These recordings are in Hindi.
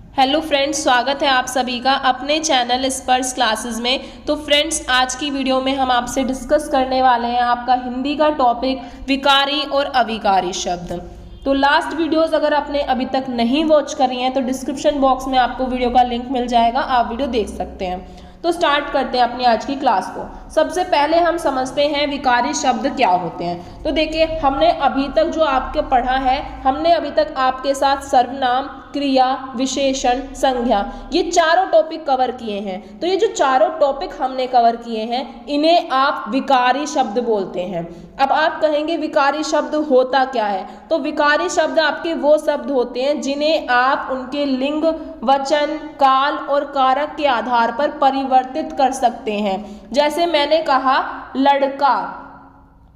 हेलो फ्रेंड्स, स्वागत है आप सभी का अपने चैनल स्पर्श क्लासेस में। तो फ्रेंड्स, आज की वीडियो में हम आपसे डिस्कस करने वाले हैं आपका हिंदी का टॉपिक विकारी और अविकारी शब्द। तो लास्ट वीडियोस अगर आपने अभी तक नहीं वॉच करी हैं तो डिस्क्रिप्शन बॉक्स में आपको वीडियो का लिंक मिल जाएगा, आप वीडियो देख सकते हैं। तो स्टार्ट करते हैं अपनी आज की क्लास को। सबसे पहले हम समझते हैं विकारी शब्द क्या होते हैं। तो देखिए, हमने अभी तक जो आपके पढ़ा है, हमने अभी तक आपके साथ सर्वनाम, क्रिया, विशेषण, संज्ञा, ये चारों टॉपिक कवर किए हैं। तो ये जो चारों टॉपिक हमने कवर किए हैं, इन्हें आप विकारी शब्द बोलते हैं। अब आप कहेंगे विकारी शब्द होता क्या है? तो विकारी शब्द आपके वो शब्द होते हैं जिन्हें आप उनके लिंग, वचन, काल और कारक के आधार पर परिवर्तित कर सकते हैं। जैसे मैंने कहा लड़का,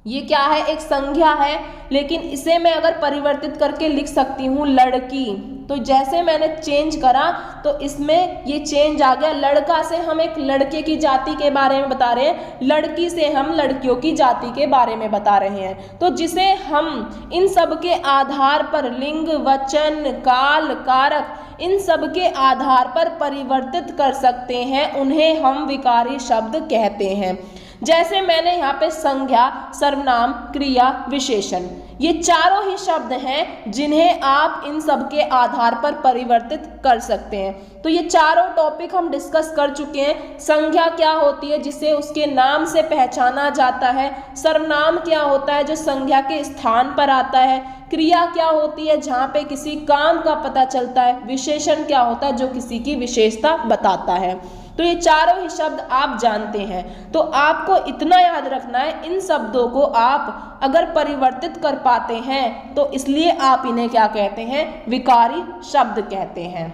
ये क्या है? एक संज्ञा है, लेकिन इसे मैं अगर परिवर्तित करके लिख सकती हूँ लड़की। तो जैसे मैंने चेंज करा तो इसमें ये चेंज आ गया। लड़का से हम एक लड़के की जाति के बारे में बता रहे हैं, लड़की से हम लड़कियों की जाति के बारे में बता रहे हैं। तो जिसे हम इन सब के आधार पर लिंग, वचन, काल, कारक, इन सब के आधार पर परिवर्तित कर सकते हैं, उन्हें हम विकारी शब्द कहते हैं। जैसे मैंने यहाँ पे संज्ञा, सर्वनाम, क्रिया, विशेषण, ये चारों ही शब्द हैं जिन्हें आप इन सब के आधार पर परिवर्तित कर सकते हैं। तो ये चारों टॉपिक हम डिस्कस कर चुके हैं। संज्ञा क्या होती है? जिसे उसके नाम से पहचाना जाता है। सर्वनाम क्या होता है? जो संज्ञा के स्थान पर आता है। क्रिया क्या होती है? जहाँ पे किसी काम का पता चलता है। विशेषण क्या होता है? जो किसी की विशेषता बताता है। तो ये चारों ही शब्द आप जानते हैं। तो आपको इतना याद रखना है, इन शब्दों को आप अगर परिवर्तित कर पाते हैं तो इसलिए आप इन्हें क्या कहते हैं? विकारी शब्द कहते हैं।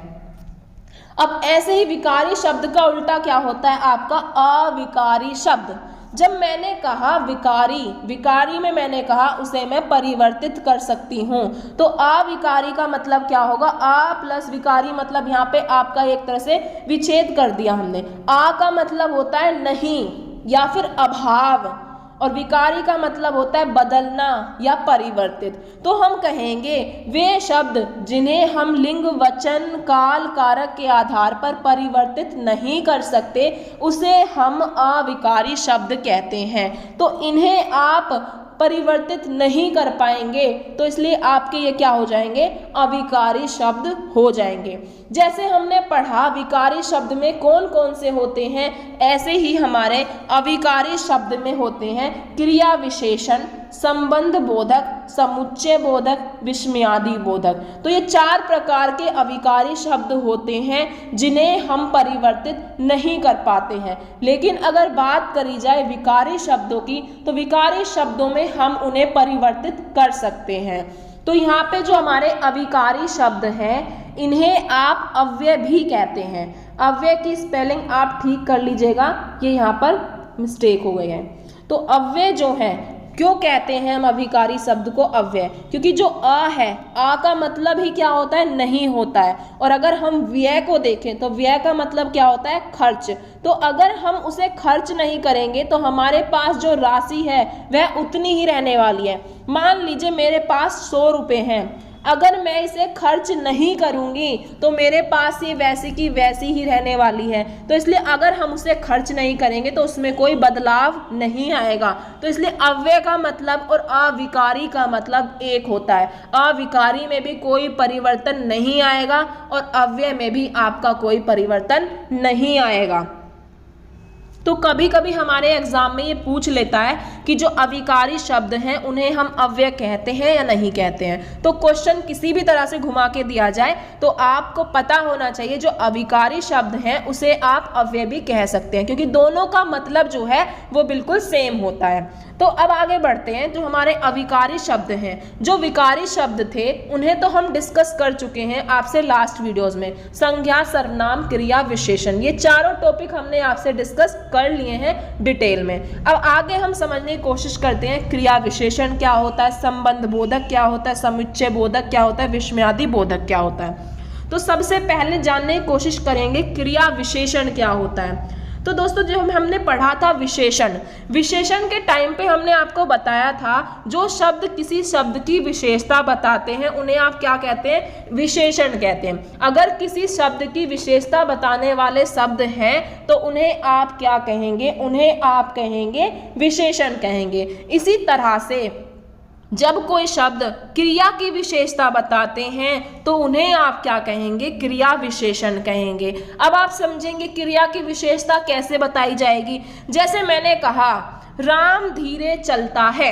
अब ऐसे ही विकारी शब्द का उल्टा क्या होता है? आपका अविकारी शब्द। जब मैंने कहा विकारी, विकारी में मैंने कहा उसे मैं परिवर्तित कर सकती हूँ। तो अविकारी का मतलब क्या होगा? आ प्लस विकारी, मतलब यहाँ पे आपका एक तरह से विच्छेद कर दिया हमने। आ का मतलब होता है नहीं या फिर अभाव, और विकारी का मतलब होता है बदलना या परिवर्तित। तो हम कहेंगे वे शब्द जिन्हें हम लिंग, वचन, काल, कारक के आधार पर परिवर्तित नहीं कर सकते, उसे हम अविकारी शब्द कहते हैं। तो इन्हें आप परिवर्तित नहीं कर पाएंगे, तो इसलिए आपके ये क्या हो जाएंगे? अविकारी शब्द हो जाएंगे। जैसे हमने पढ़ा विकारी शब्द में कौन कौन से होते हैं, ऐसे ही हमारे अविकारी शब्द में होते हैं क्रिया विशेषण, संबंध बोधक, समुच्चय बोधक, विस्मयादि बोधक। तो ये चार प्रकार के अविकारी शब्द होते हैं जिन्हें हम परिवर्तित नहीं कर पाते हैं। लेकिन अगर बात करी जाए विकारी शब्दों की, तो विकारी शब्दों में हम उन्हें परिवर्तित कर सकते हैं। तो यहाँ पे जो हमारे अविकारी शब्द हैं, इन्हें आप अव्यय भी कहते हैं। अव्यय की स्पेलिंग आप ठीक कर लीजिएगा, ये यहाँ पर मिस्टेक हो गई है। तो अव्यय जो है, क्यों कहते हैं हम अविकारी शब्द को अव्यय? क्योंकि जो अ है, आ का मतलब ही क्या होता है? नहीं होता है। और अगर हम व्यय को देखें तो व्यय का मतलब क्या होता है? खर्च। तो अगर हम उसे खर्च नहीं करेंगे तो हमारे पास जो राशि है वह उतनी ही रहने वाली है। मान लीजिए मेरे पास 100 रुपये हैं, अगर मैं इसे खर्च नहीं करूंगी तो मेरे पास ये वैसी की वैसी ही रहने वाली है। तो इसलिए अगर हम उसे खर्च नहीं करेंगे तो उसमें कोई बदलाव नहीं आएगा। तो इसलिए अव्यय का मतलब और अविकारी का मतलब एक होता है। अविकारी में भी कोई परिवर्तन नहीं आएगा और अव्यय में भी आपका कोई परिवर्तन नहीं आएगा। तो कभी कभी हमारे एग्जाम में ये पूछ लेता है कि जो अविकारी शब्द हैं उन्हें हम अव्यय कहते हैं या नहीं कहते हैं। तो क्वेश्चन किसी भी तरह से घुमा के दिया जाए तो आपको पता होना चाहिए जो अविकारी शब्द हैं उसे आप अव्यय भी कह सकते हैं, क्योंकि दोनों का मतलब जो है वो बिल्कुल सेम होता है। तो अब आगे बढ़ते हैं। जो हमारे अविकारी शब्द हैं, जो विकारी शब्द थे, उन्हें तो हम डिस्कस कर चुके हैं आपसे लास्ट वीडियोस में। संज्ञा, सर्वनाम, क्रिया, विशेषण, ये चारों टॉपिक हमने आपसे डिस्कस कर लिए हैं डिटेल में। अब आगे हम समझने की कोशिश करते हैं क्रिया विशेषण क्या होता है, संबंध बोधक क्या होता है, समुच्चय बोधक क्या होता है, विस्मयादि बोधक क्या होता है। तो सबसे पहले जानने की कोशिश करेंगे क्रिया विशेषण क्या होता है। तो दोस्तों जो हमने पढ़ा था विशेषण, विशेषण के टाइम पे हमने आपको बताया था जो शब्द किसी शब्द की विशेषता बताते हैं उन्हें आप क्या कहते हैं, विशेषण कहते हैं। अगर किसी शब्द की विशेषता बताने वाले शब्द हैं तो उन्हें आप क्या कहेंगे, उन्हें आप कहेंगे विशेषण कहेंगे। इसी तरह से जब कोई शब्द क्रिया की विशेषता बताते हैं तो उन्हें आप क्या कहेंगे, क्रिया विशेषण कहेंगे। अब आप समझेंगे क्रिया की विशेषता कैसे बताई जाएगी। जैसे मैंने कहा राम धीरे चलता है,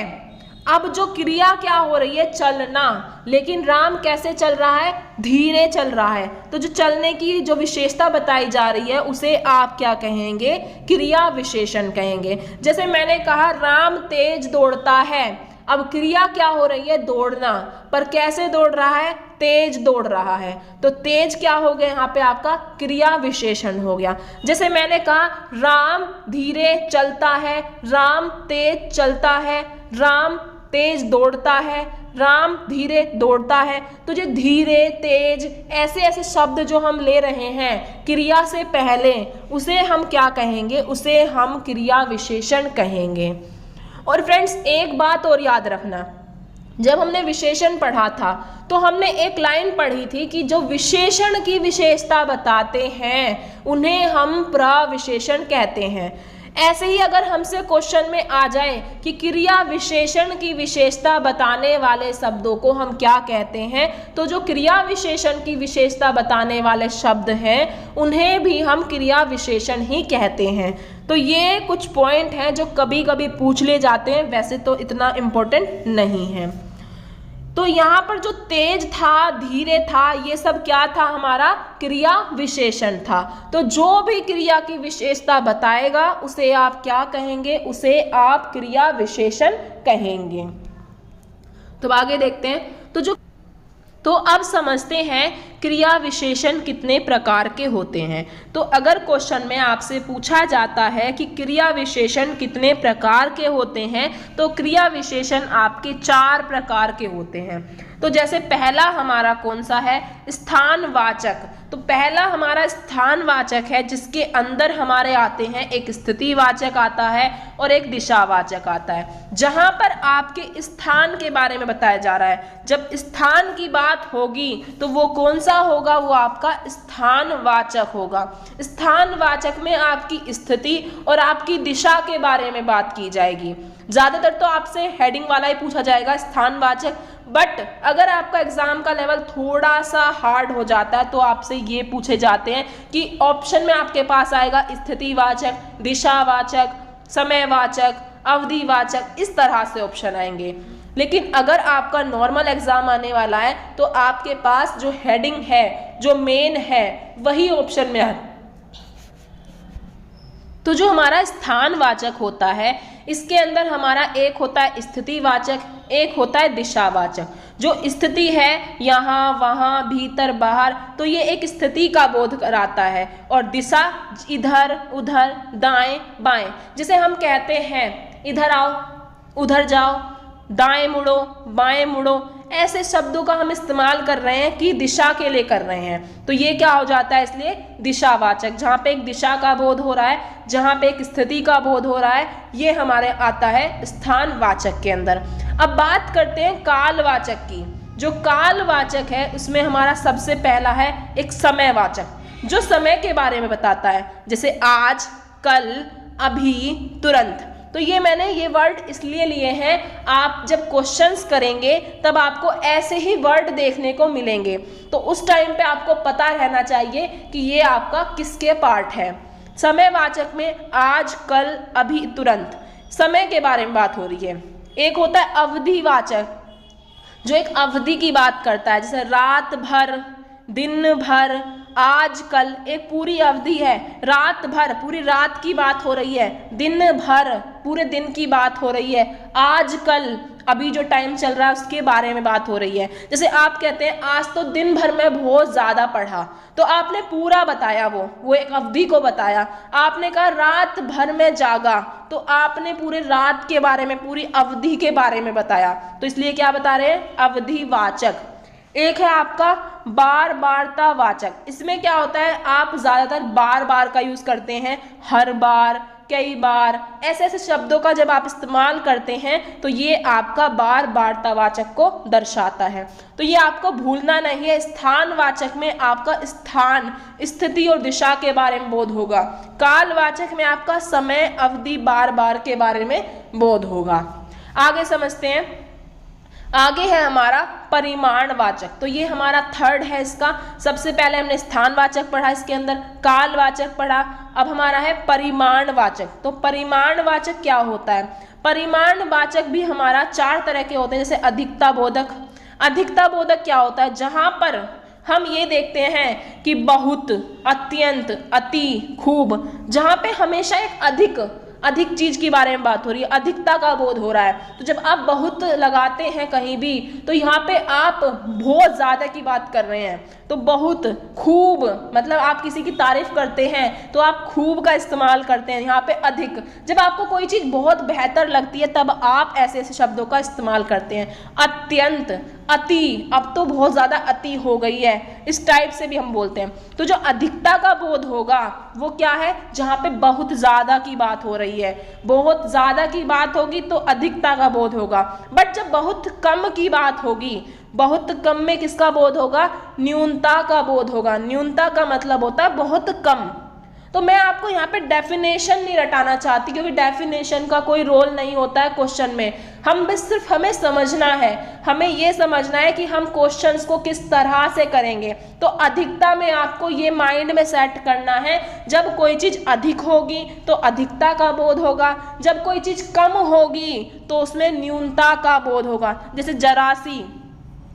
अब जो क्रिया क्या हो रही है, चलना, लेकिन राम कैसे चल रहा है, धीरे चल रहा है। तो जो चलने की जो विशेषता बताई जा रही है उसे आप क्या कहेंगे, क्रिया विशेषण कहेंगे। जैसे मैंने कहा राम तेज दौड़ता है, अब क्रिया क्या हो रही है, दौड़ना, पर कैसे दौड़ रहा है, तेज दौड़ रहा है। तो तेज क्या हो गया यहाँ पे आपका, क्रिया विशेषण हो गया। जैसे मैंने कहा राम धीरे चलता है, राम तेज चलता है, राम तेज दौड़ता है, राम धीरे दौड़ता है। तो जो धीरे, तेज, ऐसे ऐसे शब्द जो हम ले रहे हैं क्रिया से पहले, उसे हम क्या कहेंगे, उसे हम क्रिया विशेषण कहेंगे। और फ्रेंड्स एक बात और याद रखना, जब हमने विशेषण पढ़ा था तो हमने एक लाइन पढ़ी थी कि जो विशेषण की विशेषता बताते हैं उन्हें हम प्रविशेषण कहते हैं। ऐसे ही अगर हमसे क्वेश्चन में आ जाए कि क्रिया विशेषण की विशेषता बताने वाले शब्दों को हम क्या कहते हैं, तो जो क्रिया विशेषण की विशेषता बताने वाले शब्द हैं उन्हें भी हम क्रिया विशेषण ही कहते हैं। तो ये कुछ पॉइंट हैं जो कभी कभी पूछ ले जाते हैं, वैसे तो इतना इम्पोर्टेंट नहीं है। तो यहाँ पर जो तेज था, धीरे था, ये सब क्या था, हमारा क्रिया विशेषण था। तो जो भी क्रिया की विशेषता बताएगा उसे आप क्या कहेंगे, उसे आप क्रिया विशेषण कहेंगे। तो आगे देखते हैं। तो अब समझते हैं क्रिया विशेषण कितने प्रकार के होते हैं। तो अगर क्वेश्चन में आपसे पूछा जाता है कि क्रिया विशेषण कितने प्रकार के होते हैं, तो क्रिया विशेषण आपके 4 प्रकार के होते हैं। तो जैसे पहला हमारा कौन सा है, स्थानवाचक। तो पहला हमारा स्थानवाचक है जिसके अंदर हमारे आते हैं एक स्थितिवाचक आता है और एक दिशावाचक आता है, जहां पर आपके स्थान के बारे में बताया जा रहा है। जब स्थान की बात होगी तो वो कौन सा होगा, वो आपका स्थानवाचक होगा। स्थानवाचक में आपकी स्थिति और आपकी दिशा के बारे में बात की जाएगी। ज़्यादातर तो आपसे हेडिंग वाला ही पूछा जाएगा स्थानवाचक, बट अगर आपका एग्जाम का लेवल थोड़ा सा हार्ड हो जाता है तो आपसे ये पूछे जाते हैं कि ऑप्शन में आपके पास आएगा स्थितिवाचक, दिशावाचक, समयवाचक, अवधिवाचक, इस तरह से ऑप्शन आएंगे। लेकिन अगर आपका नॉर्मल एग्जाम आने वाला है तो आपके पास जो हेडिंग है, जो मेन है, वही ऑप्शन में है। तो जो हमारा स्थानवाचक होता है इसके अंदर हमारा एक होता है स्थितिवाचक, एक होता है दिशावाचक। जो स्थिति है यहाँ वहाँ भीतर बाहर, तो ये एक स्थिति का बोध कराता है। और दिशा इधर उधर दाएं बाएं, जिसे हम कहते हैं इधर आओ उधर जाओ, दाएं मुड़ो बाएं मुड़ो, ऐसे शब्दों का हम इस्तेमाल कर रहे हैं कि दिशा के लिए कर रहे हैं। तो ये क्या हो जाता है, इसलिए दिशावाचक, जहाँ पे एक दिशा का बोध हो रहा है, जहाँ पे एक स्थिति का बोध हो रहा है, ये हमारे आता है स्थानवाचक के अंदर। अब बात करते हैं कालवाचक की। जो कालवाचक है उसमें हमारा सबसे पहला है एक समयवाचक, जो समय के बारे में बताता है, जैसे आज, कल, अभी, तुरंत। तो ये मैंने ये वर्ड इसलिए लिए हैं, आप जब क्वेश्चंस करेंगे तब आपको ऐसे ही वर्ड देखने को मिलेंगे, तो उस टाइम पे आपको पता रहना चाहिए कि ये आपका किसके पार्ट है। समयवाचक में आज, कल, अभी, तुरंत, समय के बारे में बात हो रही है। एक होता है अवधिवाचक, जो एक अवधि की बात करता है, जैसे रात भर, दिन भर, आज, कल, एक पूरी अवधि है। रात भर पूरी रात की बात हो रही है, दिन भर पूरे दिन की बात हो रही है, आज, कल, अभी जो टाइम चल रहा है उसके बारे में बात हो रही है। जैसे आप कहते हैं आज तो दिन भर में बहुत ज़्यादा पढ़ा, तो आपने पूरा बताया, वो एक अवधि को बताया। आपने कहा रात भर में जागा, तो आपने पूरे रात के बारे में, पूरी अवधि के बारे में बताया। तो इसलिए क्या बता रहे हैं, अवधिवाचक। एक है आपका बार बारता वाचक। इसमें क्या होता है, आप ज्यादातर बार बार का यूज करते हैं, हर बार, कई बार, ऐसे ऐसे शब्दों का जब आप इस्तेमाल करते हैं तो ये आपका बार बारता वाचक को दर्शाता है। तो ये आपको भूलना नहीं है। स्थानवाचक में आपका स्थान, स्थिति और दिशा के बारे में बोध होगा। कालवाचक में आपका समय, अवधि, बार बार के बारे में बोध होगा। आगे समझते हैं। आगे है हमारा परिमाणवाचक। तो ये हमारा थर्ड है इसका। सबसे पहले हमने स्थानवाचक पढ़ा, इसके अंदर कालवाचक पढ़ा, अब हमारा है परिमाणवाचक। तो परिमाणवाचक क्या होता है? परिमाणवाचक भी हमारा 4 तरह के होते हैं, जैसे अधिकता बोधक। अधिकता बोधक क्या होता है? जहां पर हम ये देखते हैं कि बहुत, अत्यंत, अति, खूब, जहां पे हमेशा एक अधिक चीज के बारे में बात हो रही है, अधिकता का बोध हो रहा है। तो जब आप बहुत लगाते हैं कहीं भी, तो यहाँ पे आप बहुत ज्यादा की बात कर रहे हैं। तो बहुत, खूब, मतलब आप किसी की तारीफ करते हैं तो आप खूब का इस्तेमाल करते हैं। यहाँ पे अधिक, जब आपको कोई चीज बहुत बेहतर लगती है तब आप ऐसे ऐसे शब्दों का इस्तेमाल करते हैं। अत्यंत, अति, अब तो बहुत ज्यादा अति हो गई है, इस टाइप से भी हम बोलते हैं। तो जो अधिकता का बोध होगा वो क्या है? जहाँ पे बहुत ज्यादा की बात हो रही है, बहुत ज्यादा की बात होगी तो अधिकता का बोध होगा। बट जब बहुत कम की बात होगी, बहुत कम में किसका बोध होगा? न्यूनता का बोध होगा। न्यूनता का मतलब होता है बहुत कम। तो मैं आपको यहाँ पे डेफिनेशन नहीं रटाना चाहती, क्योंकि डेफिनेशन का कोई रोल नहीं होता है क्वेश्चन में। हम बस सिर्फ हमें समझना है, हमें ये समझना है कि हम क्वेश्चंस को किस तरह से करेंगे। तो अधिकता में आपको ये माइंड में सेट करना है, जब कोई चीज अधिक होगी तो अधिकता का बोध होगा, जब कोई चीज कम होगी तो उसमें न्यूनता का बोध होगा। जैसे जरा-सी,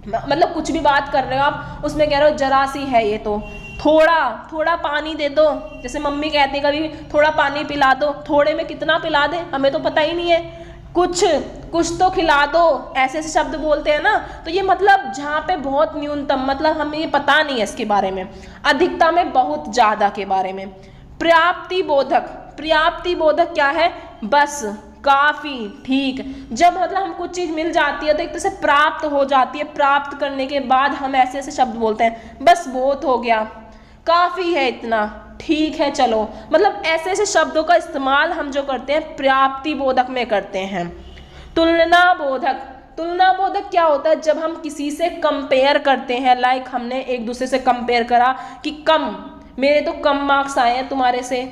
मतलब कुछ भी बात कर रहे हो आप, उसमें कह रहे हो जरा-सी है ये, तो थोड़ा पानी दे दो। जैसे मम्मी कहती है कभी थोड़ा पानी पिला दो, थोड़े में कितना पिला दे हमें तो पता ही नहीं है, कुछ तो खिला दो, ऐसे ऐसे शब्द बोलते हैं ना। तो ये मतलब जहाँ पे बहुत न्यूनतम, मतलब हमें ये पता नहीं है इसके बारे में। अधिकता में बहुत ज्यादा के बारे में। पर्याप्ति बोधक, पर्याप्ति बोधक क्या है? बस, काफी, ठीक। जब मतलब हम कुछ चीज मिल जाती है तो एक तरह से प्राप्त हो जाती है, प्राप्त करने के बाद हम ऐसे ऐसे शब्द बोलते हैं, बस बहुत हो गया, काफी है इतना, ठीक है चलो। मतलब ऐसे ऐसे शब्दों का इस्तेमाल हम जो करते हैं पर्याप्ति बोधक में करते हैं। तुलना बोधक, तुलना बोधक क्या होता है? जब हम किसी से कंपेयर करते हैं, लाइक हमने एक दूसरे से कंपेयर करा कि कम, मेरे तो कम मार्क्स आए हैं तुम्हारे से,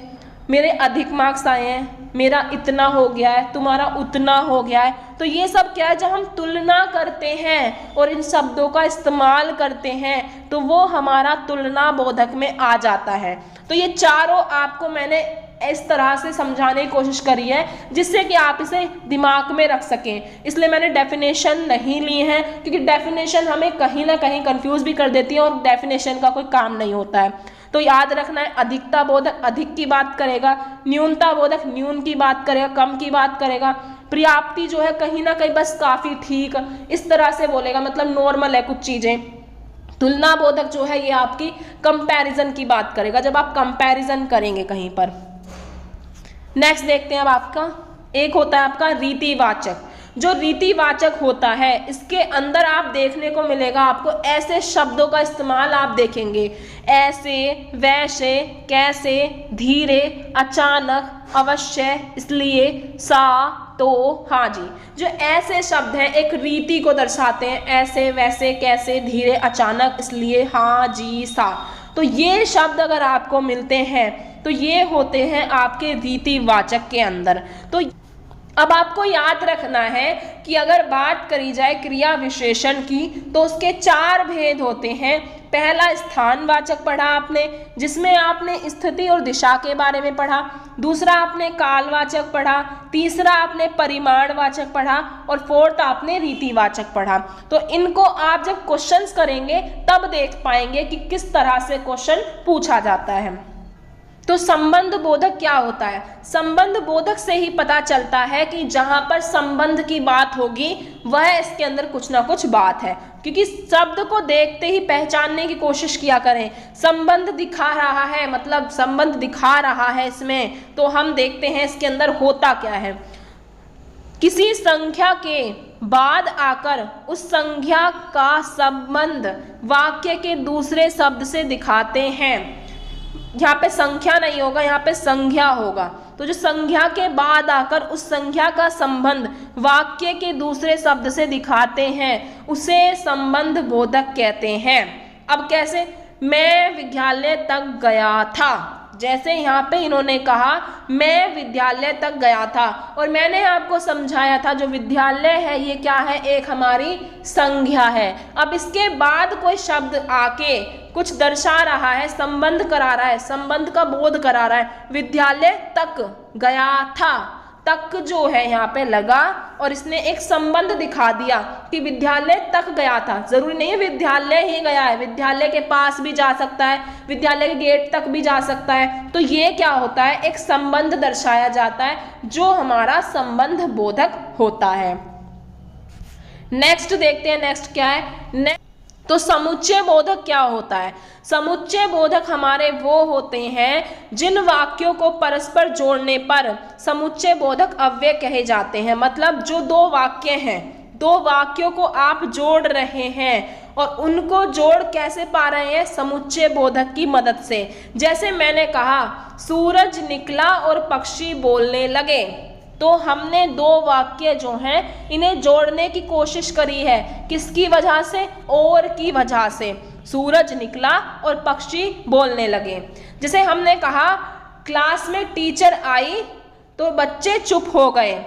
मेरे अधिक मार्क्स आए हैं, मेरा इतना हो गया है, तुम्हारा उतना हो गया है। तो ये सब क्या है? जब हम तुलना करते हैं और इन शब्दों का इस्तेमाल करते हैं तो वो हमारा तुलना बोधक में आ जाता है। तो ये चारों आपको मैंने इस तरह से समझाने की कोशिश करी है जिससे कि आप इसे दिमाग में रख सकें। इसलिए मैंने डेफिनेशन नहीं ली है, क्योंकि डेफिनेशन हमें कहीं ना कहीं कंफ्यूज भी कर देती है और डेफिनेशन का कोई काम नहीं होता है। तो याद रखना है, अधिकता बोधक अधिक की बात करेगा, न्यूनता बोधक न्यून की बात करेगा, कम की बात करेगा। पर्याप्ति जो है कहीं ना कहीं बस काफी, ठीक, इस तरह से बोलेगा, मतलब नॉर्मल है कुछ चीजें। तुलना बोधक जो है ये आपकी कंपैरिजन की बात करेगा, जब आप कंपैरिजन करेंगे कहीं पर। नेक्स्ट देखते हैं अब आपका एक होता है आपका रीतिवाचक। जो रीतिवाचक होता है इसके अंदर आप देखने को मिलेगा, आपको ऐसे शब्दों का इस्तेमाल आप देखेंगे, ऐसे, वैसे, कैसे, धीरे, अचानक, अवश्य, इसलिए, सा, तो, हाँ जी। जो ऐसे शब्द हैं एक रीति को दर्शाते हैं, ऐसे, वैसे, कैसे, धीरे, अचानक, इसलिए, हाँ जी, सा। तो ये शब्द अगर आपको मिलते हैं तो ये होते हैं आपके रीतिवाचक के अंदर। तो अब आपको याद रखना है कि अगर बात करी जाए क्रिया विशेषण की तो उसके 4 भेद होते हैं। पहला स्थानवाचक पढ़ा आपने, जिसमें आपने स्थिति और दिशा के बारे में पढ़ा। दूसरा आपने कालवाचक पढ़ा। तीसरा आपने परिमाणवाचक पढ़ा और 4th आपने रीतिवाचक पढ़ा। तो इनको आप जब क्वेश्चंस करेंगे तब देख पाएंगे कि किस तरह से क्वेश्चन पूछा जाता है। तो संबंध बोधक क्या होता है? संबंध बोधक से ही पता चलता है कि जहां पर संबंध की बात होगी वह इसके अंदर कुछ ना कुछ बात है, क्योंकि शब्द को देखते ही पहचानने की कोशिश किया करें। संबंध दिखा रहा है, मतलब संबंध दिखा रहा है इसमें, तो हम देखते हैं इसके अंदर होता क्या है। किसी संख्या के बाद आकर उस संज्ञा का संबंध वाक्य के दूसरे शब्द से दिखाते हैं। यहाँ पे संख्या नहीं होगा, यहाँ पे संज्ञा होगा। तो जो संज्ञा के बाद आकर उस संज्ञा का संबंध वाक्य के दूसरे शब्द से दिखाते हैं, उसे संबंध बोधक कहते हैं। अब कैसे? मैं विद्यालय तक गया था। जैसे यहाँ पे इन्होंने कहा मैं विद्यालय तक गया था, और मैंने आपको समझाया था जो विद्यालय है ये क्या है? एक हमारी संज्ञा है। अब इसके बाद कोई शब्द आके कुछ दर्शा रहा है, संबंध करा रहा है, संबंध का बोध करा रहा है। विद्यालय तक गया था, तक जो है यहाँ पे लगा और इसने एक संबंध दिखा दिया कि विद्यालय तक गया था। जरूरी नहीं है विद्यालय ही गया है, विद्यालय के पास भी जा सकता है, विद्यालय के गेट तक भी जा सकता है। तो ये क्या होता है? एक संबंध दर्शाया जाता है जो हमारा संबंध बोधक होता है। नेक्स्ट देखते हैं, नेक्स्ट क्या है? तो समुच्चय बोधक क्या होता है? समुच्चय बोधक हमारे वो होते हैं जिन वाक्यों को परस्पर जोड़ने पर समुच्चय बोधक अव्यय कहे जाते हैं। मतलब जो दो वाक्य हैं, दो वाक्यों को आप जोड़ रहे हैं और उनको जोड़ कैसे पा रहे हैं? समुच्चय बोधक की मदद से। जैसे मैंने कहा सूरज निकला और पक्षी बोलने लगे, तो हमने दो वाक्य जो हैं इन्हें जोड़ने की कोशिश करी है। किसकी वजह से? और की वजह से। सूरज निकला और पक्षी बोलने लगे। जैसे हमने कहा क्लास में टीचर आई तो बच्चे चुप हो गए,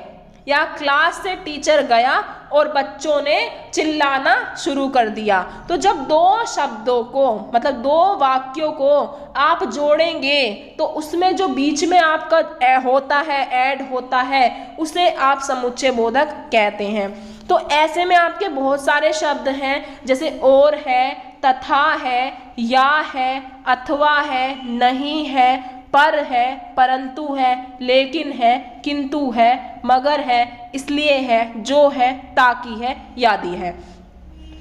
या क्लास से टीचर गया और बच्चों ने चिल्लाना शुरू कर दिया। तो जब दो शब्दों को, मतलब दो वाक्यों को आप जोड़ेंगे तो उसमें जो बीच में आपका होता है, ऐड होता है, उसे आप समुच्चय बोधक कहते हैं। तो ऐसे में आपके बहुत सारे शब्द हैं, जैसे और है, तथा है, या है, अथवा है, नहीं है, पर है, परंतु है, लेकिन है, किंतु है, मगर है, इसलिए है, जो है, ताकि है, यदि है।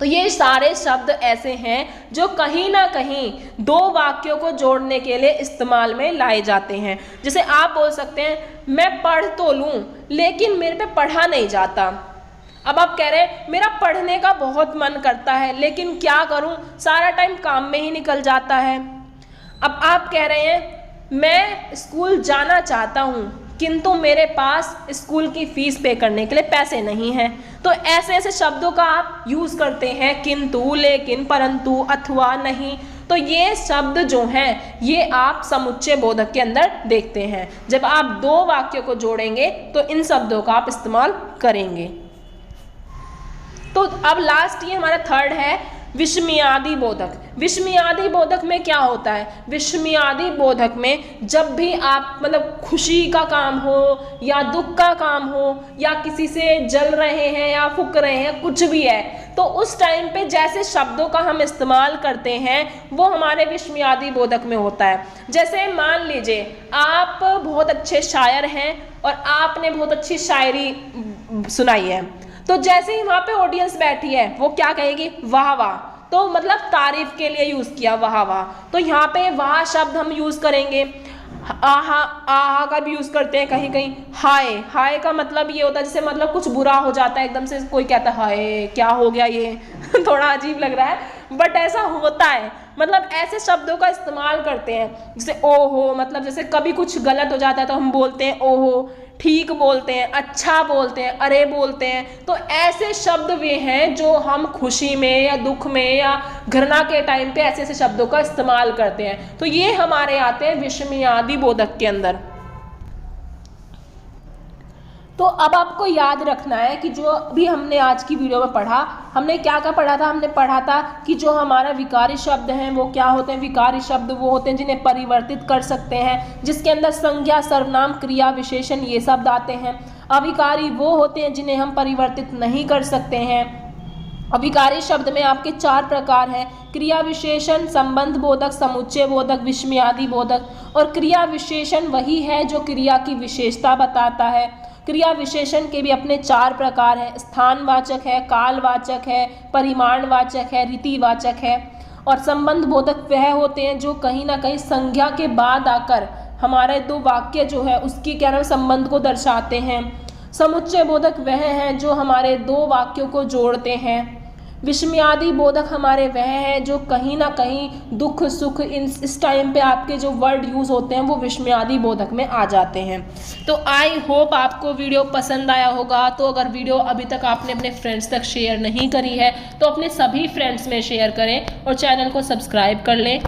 तो ये सारे शब्द ऐसे हैं जो कहीं ना कहीं दो वाक्यों को जोड़ने के लिए इस्तेमाल में लाए जाते हैं। जैसे आप बोल सकते हैं मैं पढ़ तो लूँ लेकिन मेरे पे पढ़ा नहीं जाता। अब आप कह रहे हैं मेरा पढ़ने का बहुत मन करता है लेकिन क्या करूं, सारा टाइम काम में ही निकल जाता है। अब आप कह रहे हैं मैं स्कूल जाना चाहता हूं किंतु मेरे पास स्कूल की फीस पे करने के लिए पैसे नहीं हैं। तो ऐसे ऐसे शब्दों का आप यूज़ करते हैं, किंतु, लेकिन, परंतु, अथवा, नहीं। तो ये शब्द जो हैं ये आप समुच्चय बोधक के अंदर देखते हैं। जब आप दो वाक्यों को जोड़ेंगे तो इन शब्दों का आप इस्तेमाल करेंगे। तो अब लास्ट ये हमारा थर्ड है विस्मयादि बोधक। विस्मयादि बोधक में क्या होता है? विस्मयादि बोधक में जब भी आप मतलब खुशी का काम हो या दुख का काम हो या किसी से जल रहे हैं या फूक रहे हैं, कुछ भी है, तो उस टाइम पे जैसे शब्दों का हम इस्तेमाल करते हैं वो हमारे विस्मयादि बोधक में होता है। जैसे मान लीजिए आप बहुत अच्छे शायर हैं और आपने बहुत अच्छी शायरी सुनाई है, तो जैसे ही वहाँ पे ऑडियंस बैठी है वो क्या कहेगी? वाह वाह। तो मतलब तारीफ के लिए यूज़ किया वाह वाह। तो यहाँ पे वाह शब्द हम यूज़ करेंगे। आहा, आहा का भी यूज़ करते हैं कहीं कहीं। हाय, हाय का मतलब ये होता है जैसे मतलब कुछ बुरा हो जाता है, एकदम से कोई कहता है हाय क्या हो गया ये थोड़ा अजीब लग रहा है, बट ऐसा होता है। मतलब ऐसे शब्दों का इस्तेमाल करते हैं। जैसे ओहो, मतलब जैसे कभी कुछ गलत हो जाता है तो हम बोलते हैं ओहो। ठीक बोलते हैं, अच्छा बोलते हैं, अरे बोलते हैं। तो ऐसे शब्द वे हैं जो हम खुशी में या दुख में या घृणा के टाइम पे ऐसे ऐसे शब्दों का इस्तेमाल करते हैं। तो ये हमारे आते हैं विस्मयादि बोधक के अंदर। तो अब आपको याद रखना है कि जो भी हमने आज की वीडियो में पढ़ा, हमने क्या क्या पढ़ा था? हमने पढ़ा था कि जो हमारा विकारी शब्द हैं वो क्या होते हैं? विकारी शब्द वो होते हैं जिन्हें परिवर्तित कर सकते हैं, जिसके अंदर संज्ञा, सर्वनाम, क्रिया, विशेषण ये शब्द आते हैं। अविकारी वो होते हैं जिन्हें हम परिवर्तित नहीं कर सकते हैं। अविकारी शब्द में आपके 4 प्रकार हैं: क्रिया विशेषण, संबंध बोधक, समुच्चय बोधक, विस्मयादि बोधक। और क्रिया विशेषण वही है जो क्रिया की विशेषता बताता है। क्रिया विशेषण के भी अपने 4 प्रकार हैं: स्थानवाचक है, कालवाचक है, परिमाणवाचक है, रीतिवाचक है। और संबंध बोधक वह होते हैं जो कहीं ना कहीं संज्ञा के बाद आकर हमारे दो वाक्य जो है उसकी क्या नाम संबंध को दर्शाते हैं। समुच्चय बोधक वह हैं जो हमारे दो वाक्यों को जोड़ते हैं। विस्मयादि बोधक हमारे वह हैं जो कहीं ना कहीं दुख सुख इस टाइम पे आपके जो वर्ड यूज़ होते हैं वो विस्मयादि बोधक में आ जाते हैं। तो आई होप आपको वीडियो पसंद आया होगा। तो अगर वीडियो अभी तक आपने अपने फ्रेंड्स तक शेयर नहीं करी है तो अपने सभी फ्रेंड्स में शेयर करें और चैनल को सब्सक्राइब कर लें।